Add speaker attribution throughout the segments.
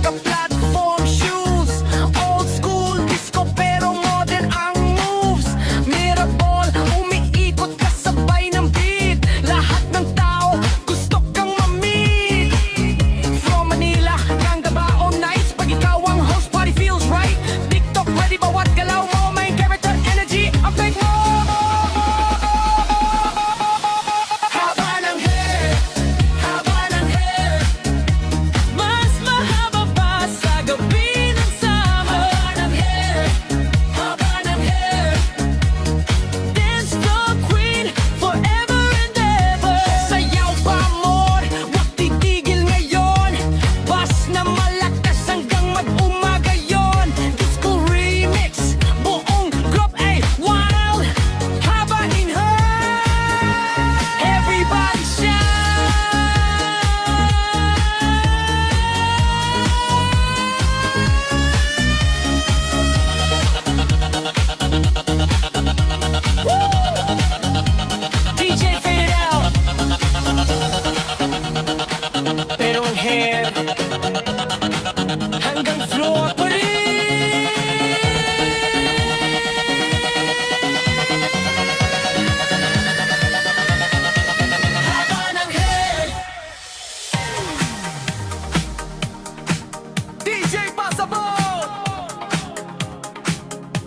Speaker 1: naka-platform shoes. Old school disco pero modern ang moves. Mirabol, umiikot kasabay ng beat. Lahat ng tao gusto kang ma-meet. From Manila, Cangabao nights. Pag ikaw ang host, party feels right. TikTok ready, bawat galaw mo may character energy. Ang fake mo. Haba ng hair, haba ng hair. Mas mahaba pa sa gabi ng summer. Haba ng hair, haba ng hair. Dance floor queen, forever and ever. Sayaw pa more, wag titigil ngayon. Bas na malakas hanggang mag-umaga yon. Disco remix, buong group ay wild. Haba in her, everybody shout. DJ fade it out. Pero ang hair hanggang floor pa rin. Haba ng hair. DJ Pasabog,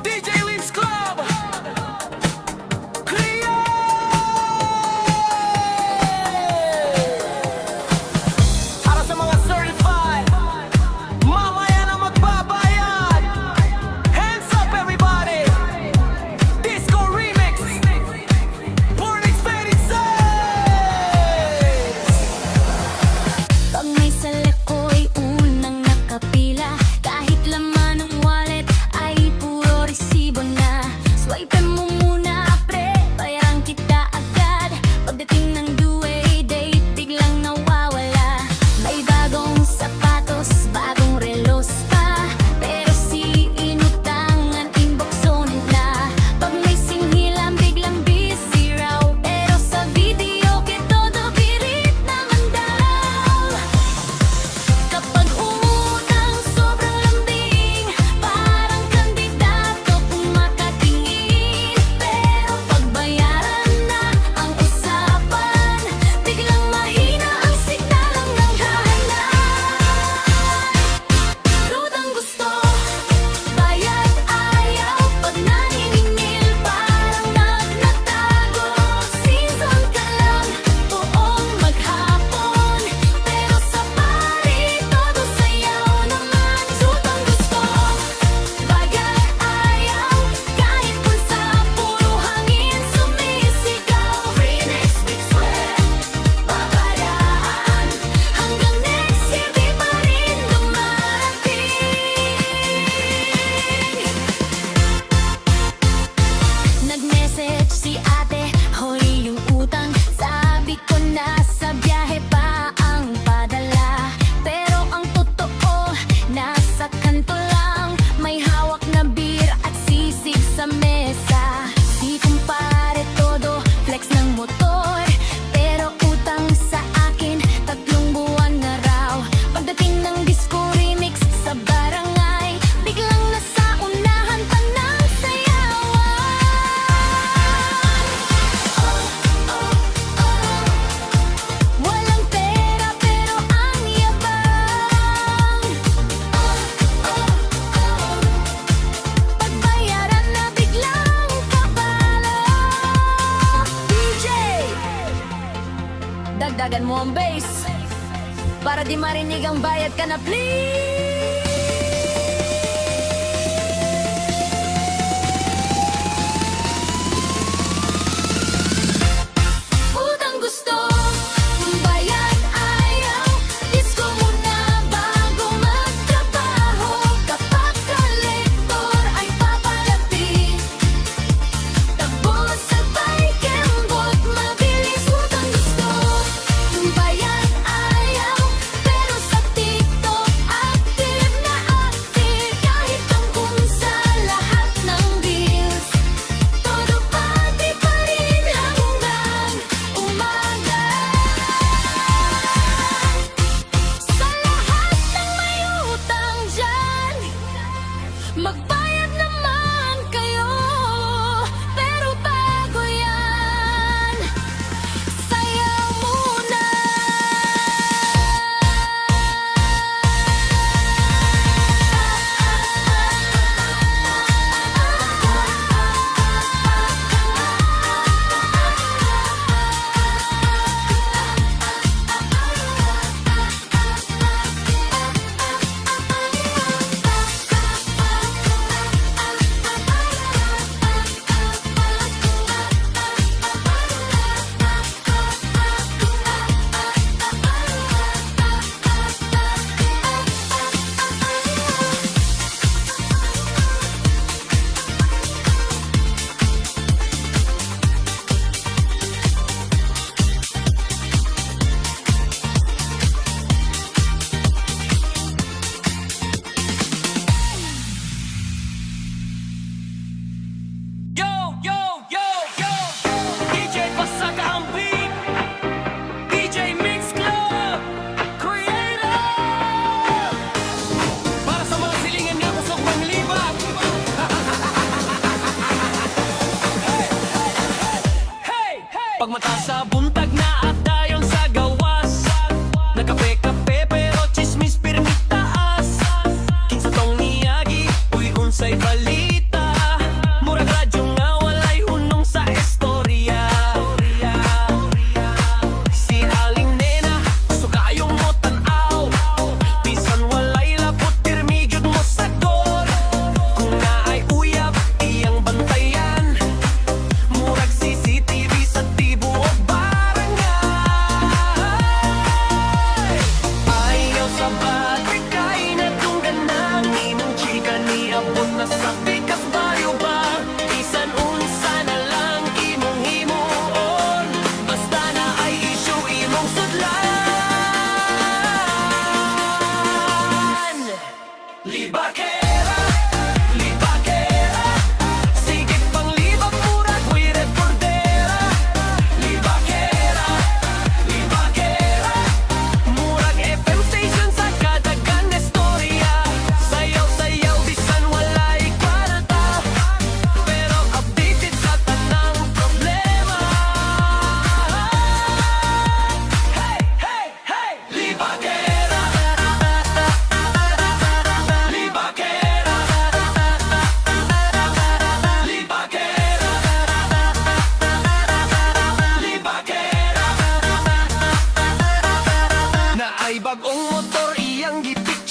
Speaker 1: DJ Leaves Club, Cleo. Para sa mga certified, mamaya na magbabayad. Hands up everybody. Disco remix, Born Expanding Says.
Speaker 2: Pag may salik ko'y unang nakapila. Kahit laman ng wallet ay puro resibo na. Swipe mo muna pre, bayaran kita agad. Pagdating ng due date, biglang nawawala. May bagong sapatos, bagong relos pa. Pero si inutangan, inbox zone na. Pag may singhilan, biglang busy raw. Pero sa video, que todo birit naman daw. Kapag umutang sobrang lambing, parang kandidato kung makatingin. Pero pag bayaran na ang usapan, biglang mahina ang signalang ng hanan. Rutang gusto, bayad ayaw. Pag naniningil, parang nagtatago. Season ka lang, buong maghapon. Pero sa party, todo sayaw naman. Rutang gusto, bayad ayaw. Kahit kung sa puro hangin sumisigaw. Remix, mix, sweat, paparaan. Hanggang next year, di pa rin dumarating. Nag-message si ate, hoy yung utang. Sabi ko nasa biyahe pa ang padala. Pero ang totoo, nasa kanto lang. May hawak na beer at sisig sa mesa. Si kumpare todo, flex ng motor. Pero utang sa akin, 3 buwan na raw. Pagdating ng disco remix sa barangay, biglang nasa unahan pa ng sayawan. Walang pera pero ang yabang. Pagbayaran na biglang kabalo. DJ, dagdagan mo ang bass para di marinig ang bayad ka na please. Utang gusto, bayad ayaw. Disco muna bago magtrabaho. Kapag kolektor ay papalapit, tapos sabay kembot mabilis. Utang gusto, bayad ayaw. Pero sa TikTok at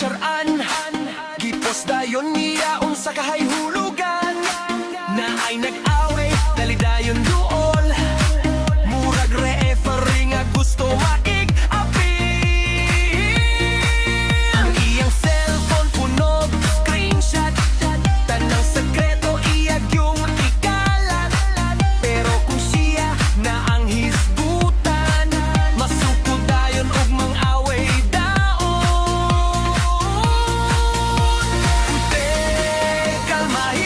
Speaker 3: saraan Gipos dayon niyaon sa kahayhulugan Na ay nag-away, dali dayon duol Murag referee nga gusto maig-api Ang iyang cellphone punog, screenshot Tanang sekreto iyag yung ikalat Pero kung siya na ang hisgutan Masukod dayon og mang-away daon Kalmahi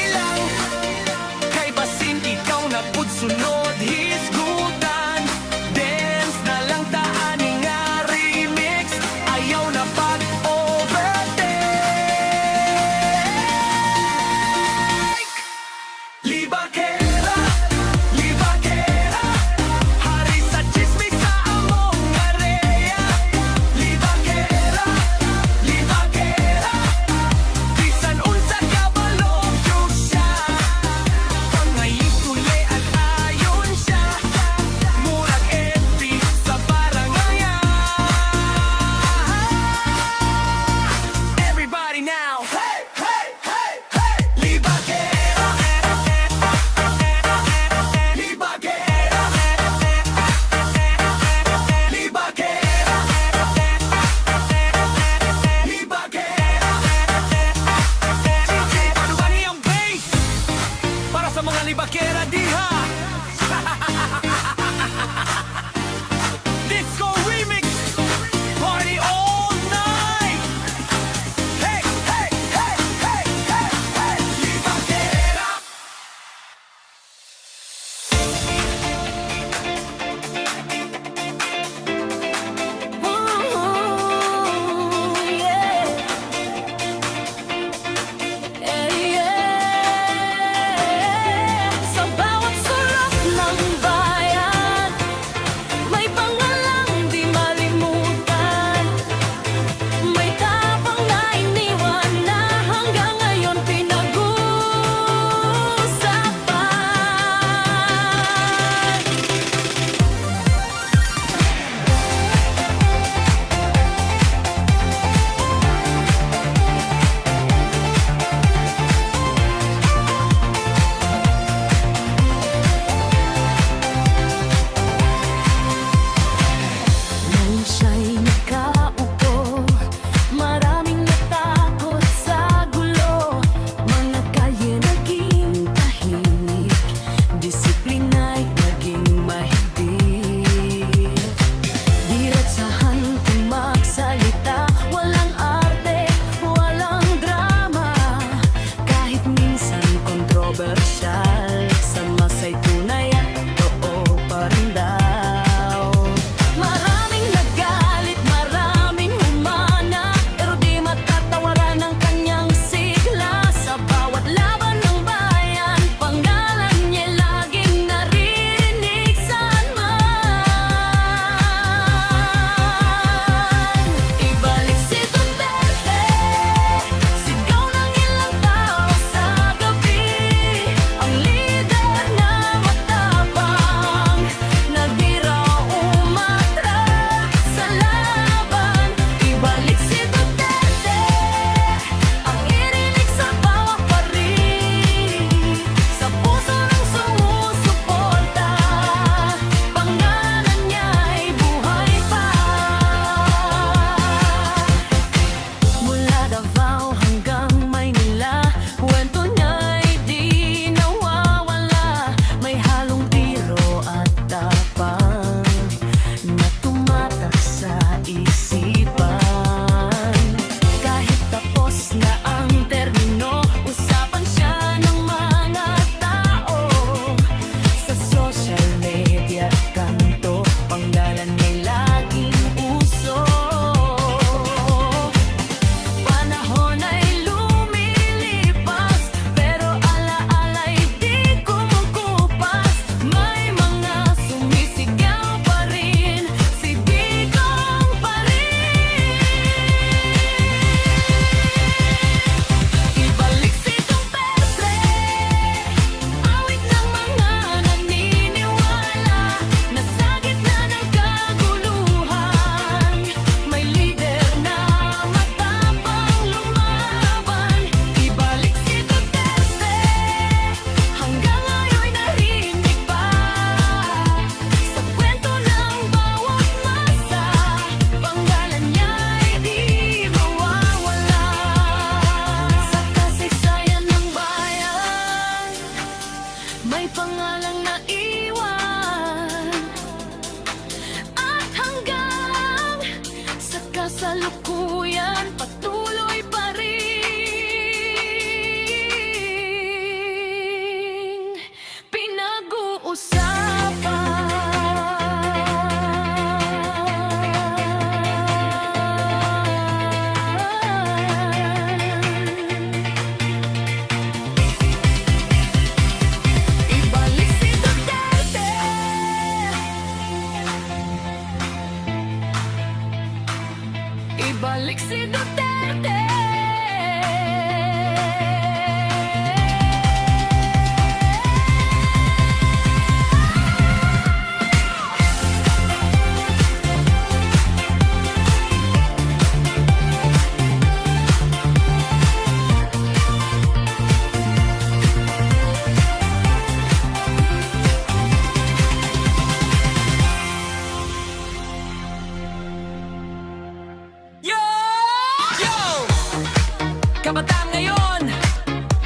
Speaker 1: kabataan ngayon,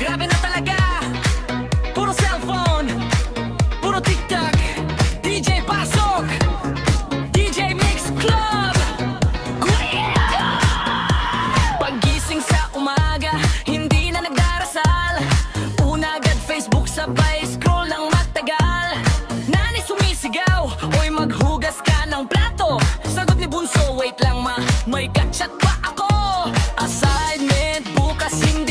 Speaker 1: grabe na talaga. Puro cellphone, puro TikTok, DJ Pasok, DJ Mix Club. Paggising sa umaga, hindi na nagdarasal. Una agad Facebook, sabay scroll ng matagal. Nanay sumisigaw, oy maghugas ka ng plato. Sagot ni Bunso, wait lang ma, may kachat pa ako. Assignment bukas hindi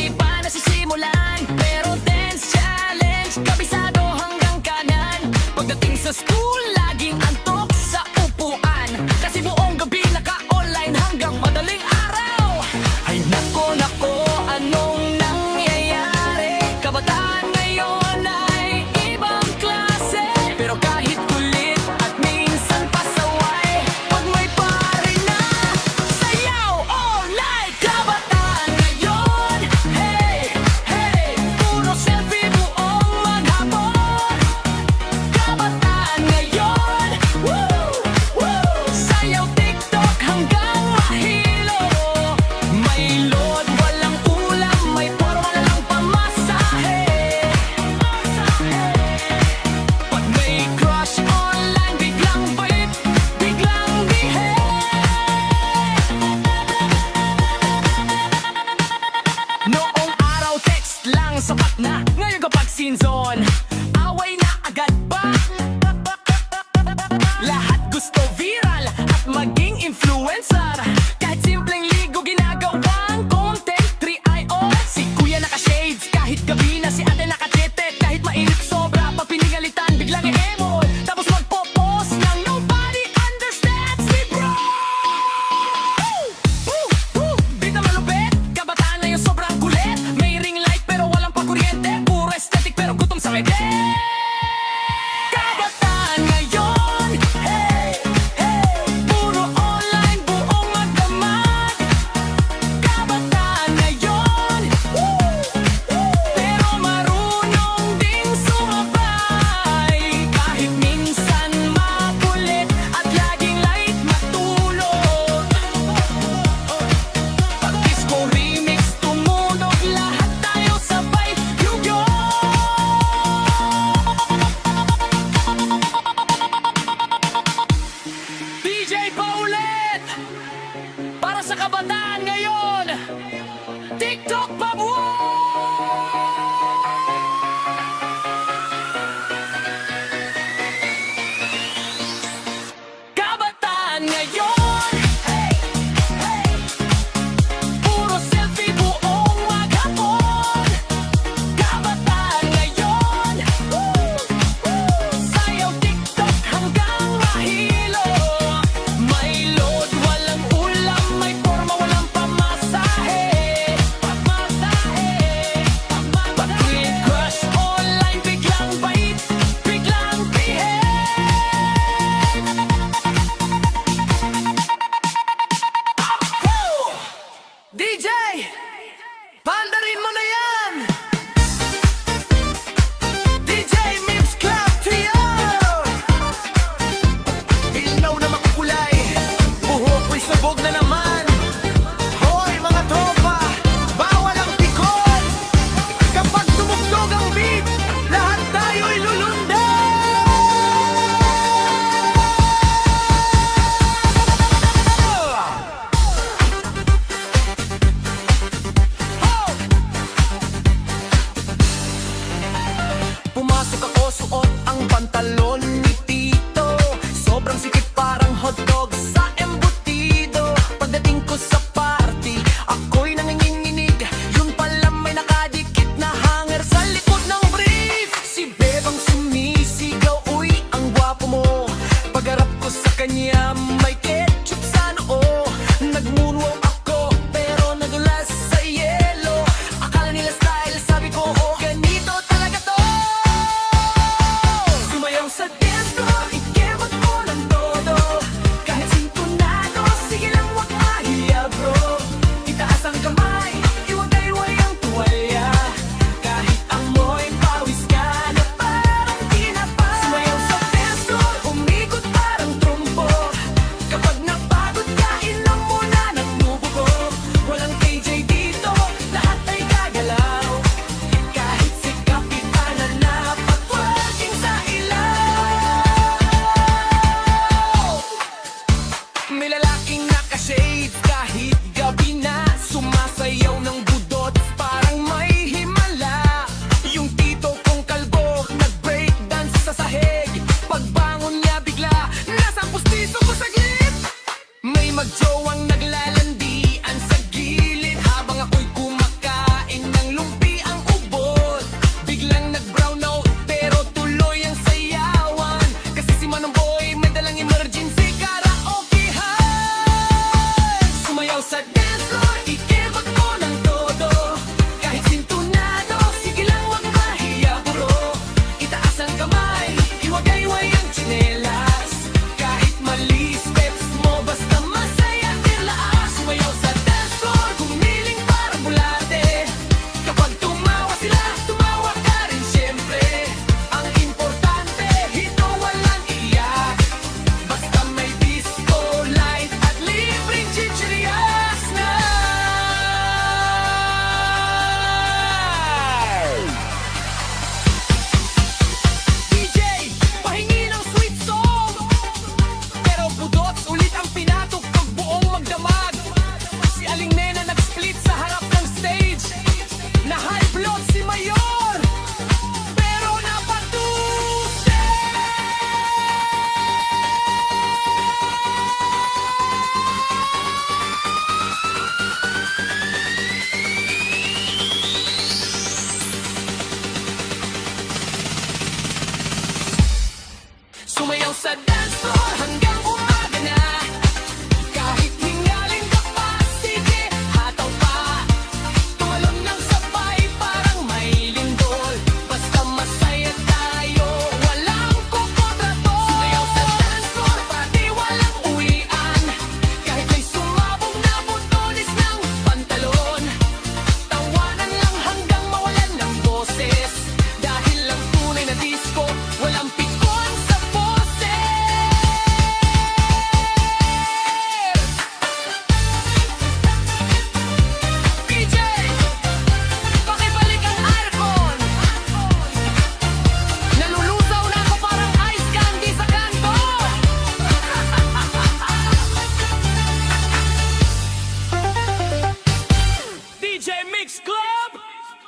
Speaker 3: Mix Club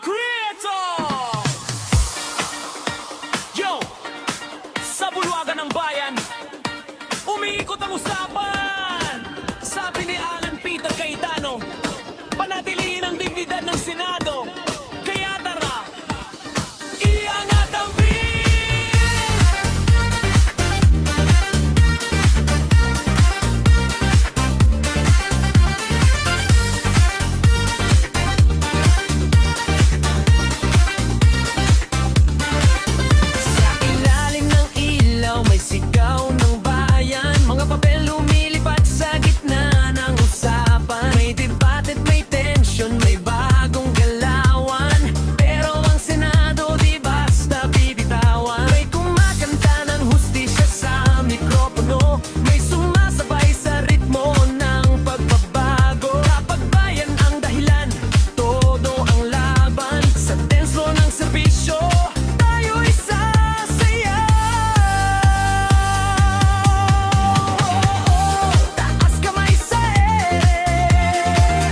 Speaker 3: Creator! Yo! Sa bulwagan ng bayan, umiikot ang usapan. Sabi ni Alan Peter Cayetano, panatilihin ang dignidad ng Senado. Kaya tara, iangat ang beat! Sa ilalim ng ilaw may sigaw ng bayan. Mga papel lumilipat sa gitna ng usapan. May debate at may tension, may bagong galawan. Pero ang Senado di basta bibitawan. May kumakanta ng hustisya sa mikropono. May sumasabay sa ritmo ng pagbabago. Kapag bayan ang dahilan, todo ang laban. Sa tenslo ng serbisyo, tayo'y sasayaw. Taas kamay sa ere,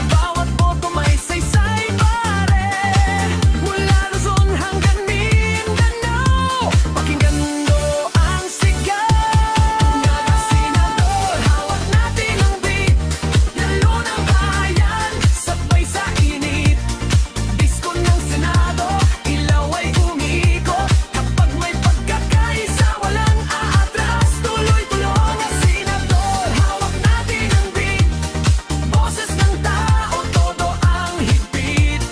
Speaker 3: bawat boto may saysay pare. Mula Luzon hanggang Mindanao, pakinggan mo ang sigaw. Mga senador, hawak natin ang beat. Lalo ng bayan, sabay sa init. Disko ng Senado, ilaw ay umiikot. Kapag may pagkakaisa, walang aatras. Tuloy-tulong ang senador, hawak natin ang beat. Boses ng tao, todo ang higpit.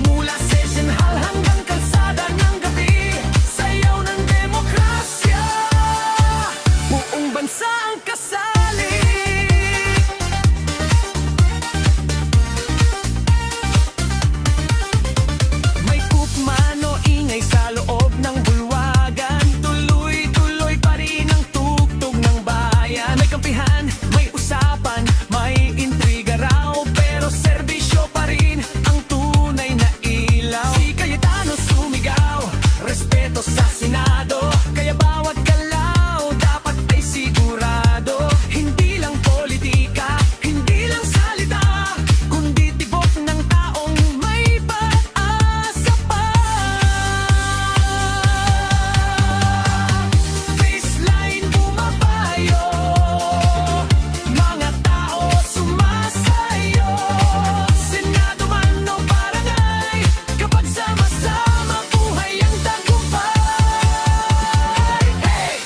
Speaker 3: Mula session hall hanggang kalsada ng gabi, sayaw ng demokrasya. Buong bansa ang kasali. May kukmano, ingay sa loob ng bulwagan. Tuloy-tuloy pa rin ang tugtog ng bayan. May kampihan, may usapan, may intriga raw. Pero serbisyo pa rin ang tunay na ilaw. Si Cayetano sumigaw, respeto sa Senado. Kaya bawat galaw dapat ay sigurado. Hindi lang politika, hindi lang salita, kundi tibok ng taong may pag-asa pa. Baseline bumabayo, mga tao sumasayo. Senado man o barangay, kapag sama-sama buhay ang tagumpay. Hey!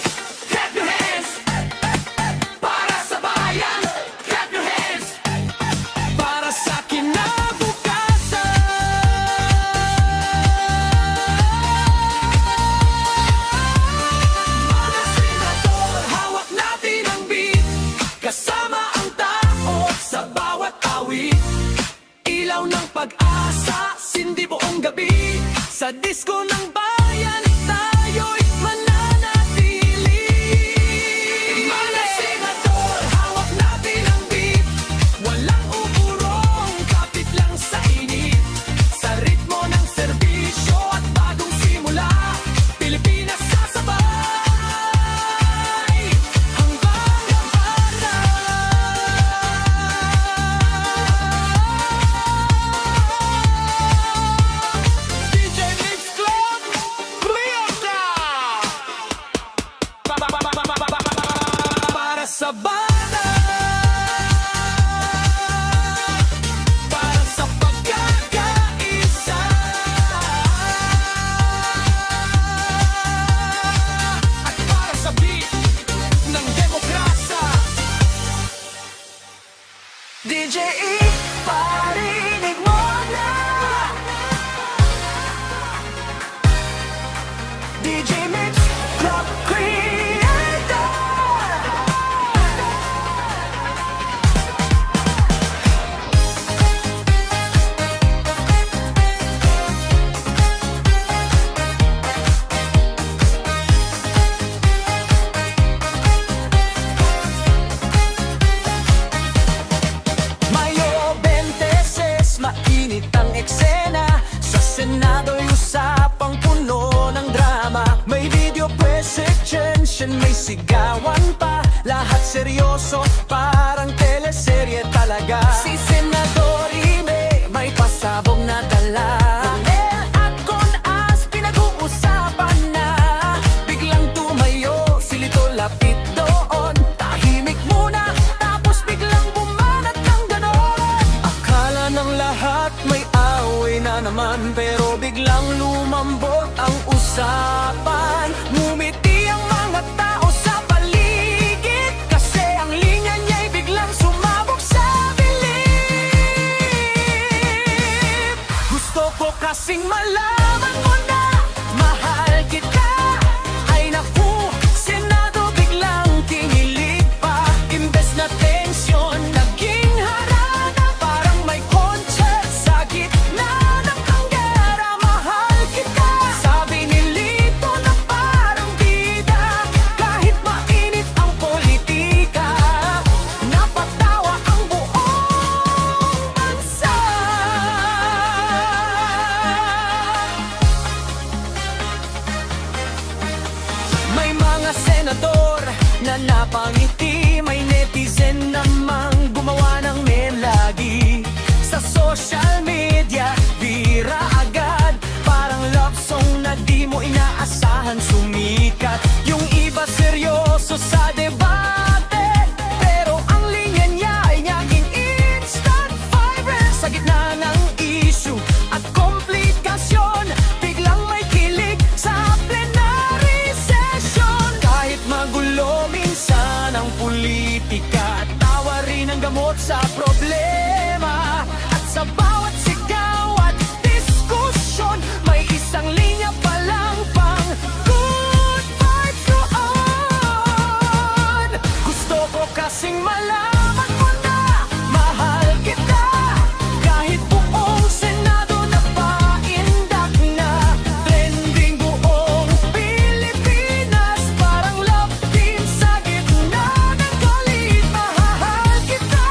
Speaker 3: Clap your hands! Para sa bayan! Clap your hands! Para sa kinabukasan! Mga senador, hawak natin ang beat. Kasama ang tao sa bawat awit. Ilaw ng pag-asa, sindi buong gabi. Sa disko ng bayan, tayo'y mananatili. Mga senador, hawak natin ang beat. Walang uurong, kapit lang sa init. Sa ritmo ng serbisyo at bagong simula, Pilipinas sasabay hanggang araw. DJ Mix Club Creator! Para sa bata, para sa pagkakaisa, at para sa beat ng demokrasya. DJ E, parinig mo na. DJ Mix Club Creator. Mayo 26, mainit ang eksena. Sa Senado'y usapang puno ng drama. May video presentation, may sigawan pa. Lahat seryoso, parang teleserye talaga. Si Senador Ime, may pasabog okay na naman, pero biglang lumambot ang usapan. Ngumiti ang mga tao sa paligid, kasi ang linya niya'y biglang sumabog sa believe. Gusto ko kasing malaman mo na mahal kita. Ay naku, Senado biglang kinilig pa. Imbes na tensyon, naging harana. Parang may concert sa gitna ng kanggera. Mahal kita, sabi ni Lito na parang bida. Kahit mainit ang politika, napatawa ang buong bansa. May mga senador na napangiti, may netizen namang gumawa ng meme lagi. Sa social media, bira agad, parang love song na di mo inaasahan sumikat. Yung iba seryoso sa debate, pero ang linya niya ay naging instant viral. Sa gitna ng issue at komplikasyon, biglang may kilig sa plenary session. Kahit magulo minsan ang politika, tawa rin ang gamot sa problema. At sa bawat sigaw at diskusyon, may isang linya pa lang pang good vibes doon. Gusto ko kasing malaman mo na mahal kita. Kahit buong Senado na paindak na, trending buong Pilipinas, parang love team sa gitna ng galit. Mahal kita,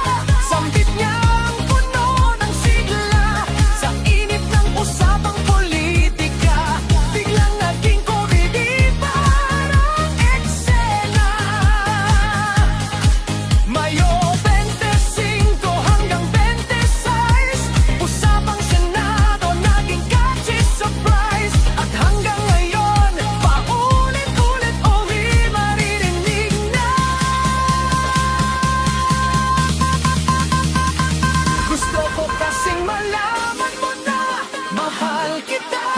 Speaker 3: sambit niya ang puno ng sigla. Sa init ng usapang politika, biglang naging comedy, parang eksena. Mayo 25 hanggang 26, usapang Senado naging catchy surprise. At hanggang ngayon, paulit-ulit uli maririnig na. Gusto ko kasing malaman mo na mahal kita.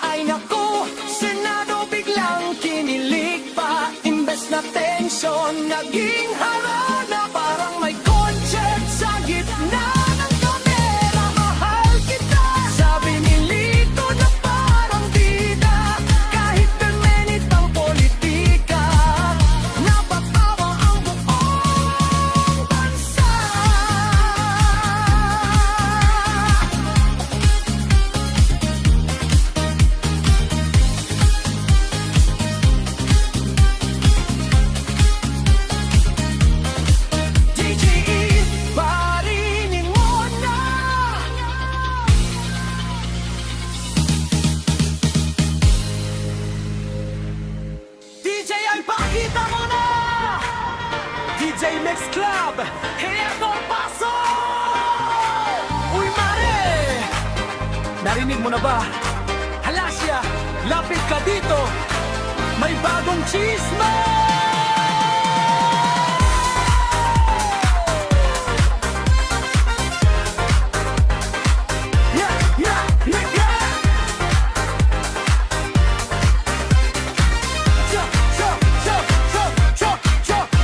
Speaker 3: Ay naku, Senado biglang kinilig pa. Imbes na tensyon, naging harana. Parang may concert sa gitna ng kamera. Mahal kita, sabi ni Lito na parang bida. Kahit permenit ang politika, napatawa ang buong bansa. DJE, parinin mo na. DJ ay pakita mo na. DJ Mix Club, eto paso. Uy mare, narinig mo na ba? Halasya, lapit ka dito. May bagong chisma. Yeah, yeah, yeah, yeah.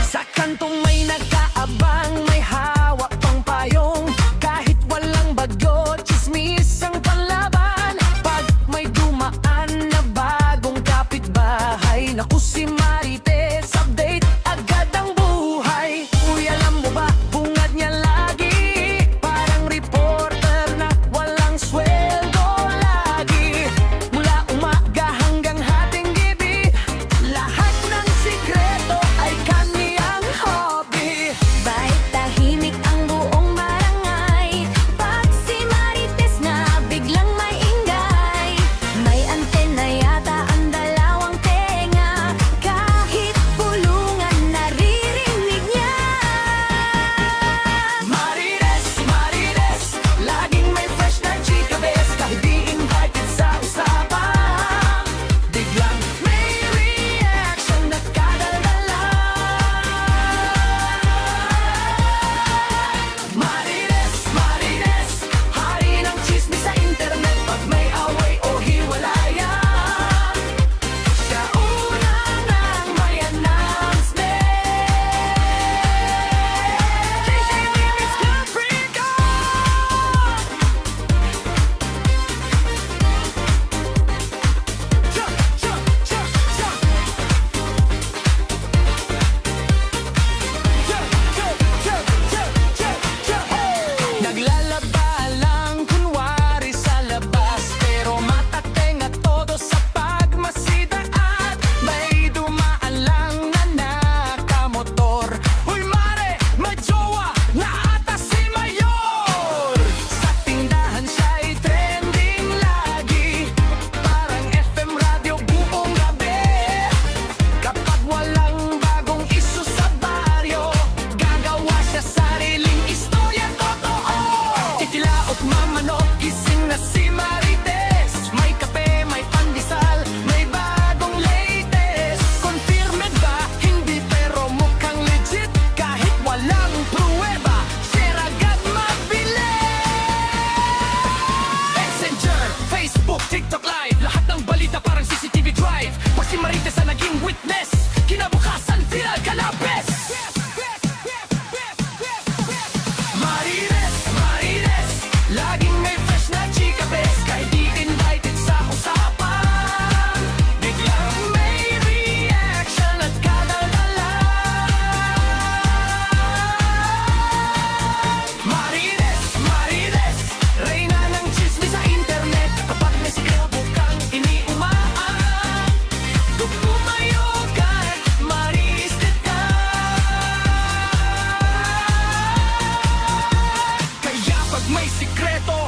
Speaker 3: Sa kantong may nag-aabang, may hawak pang payong. Kahit walang bago, chismis ang panlaban. Pag may dumaan na bagong kapitbahay, naku si Marites, witness Kinabukasan tila kalabes Marites, Marites Laging may fresh na chika bes Kahit di invited sa usapan Biglang may reaction at kadalala Marites, Marites Reyna ng chismis sa internet Kapag may sikreto kang iniumaan Kung tumayo ka at maristed ka Kaya pag may sikreto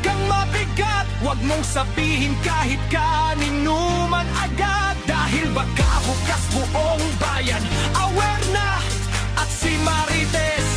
Speaker 3: kang mabigat Huwag mong sabihin kahit kanino man agad Dahil baka bukas buong bayan aware na At si Marites